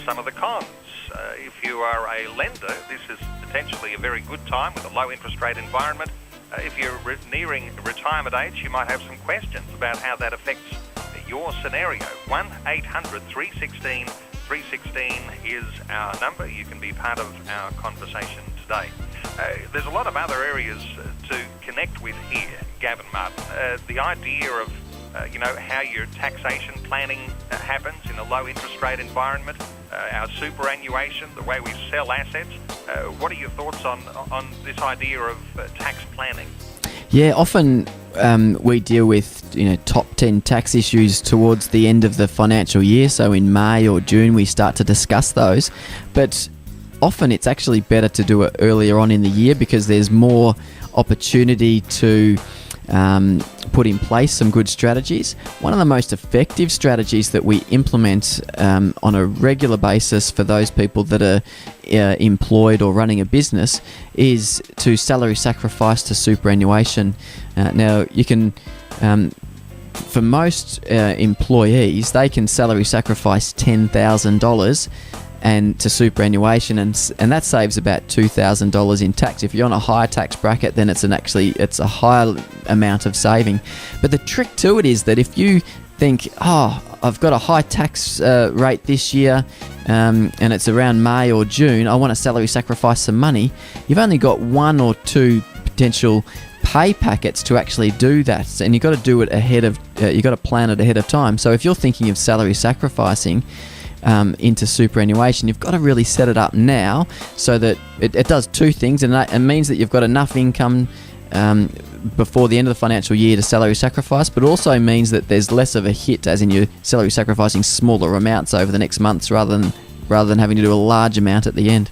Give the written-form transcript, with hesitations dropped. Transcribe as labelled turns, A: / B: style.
A: some of the cons. If you are a lender, this is potentially a very good time with a low interest rate environment. If you're nearing retirement age, you might have some questions about how that affects your scenario. 1-800-316-316 is our number. You can be part of our conversation today. There's a lot of other areas to connect with here, Gavin Martin. The idea of how your taxation planning happens in a low interest rate environment, our superannuation, the way we sell assets. What are your thoughts on this idea of tax planning?
B: Yeah, often we deal with top 10 tax issues towards the end of the financial year. So in May or June we start to discuss those. But often it's actually better to do it earlier on in the year because there's more opportunity to put in place some good strategies. One of the most effective strategies that we implement on a regular basis for those people that are employed or running a business is to salary sacrifice to superannuation. Now you can, for most employees, they can salary sacrifice $10,000 and to superannuation, and that saves about $2,000 in tax. If you're on a higher tax bracket, then it's a higher amount of saving. But the trick to it is that if you think, I've got a high tax rate this year, and it's around May or June, I want to salary sacrifice some money, you've only got one or two potential pay packets to actually do that, and you've got to do it you've got to plan it ahead of time. So if you're thinking of salary sacrificing into superannuation, you've got to really set it up now so that it does two things, and it means that you've got enough income before the end of the financial year to salary sacrifice, but also means that there's less of a hit, as in you're salary sacrificing smaller amounts over the next months rather than having to do a large amount at the end.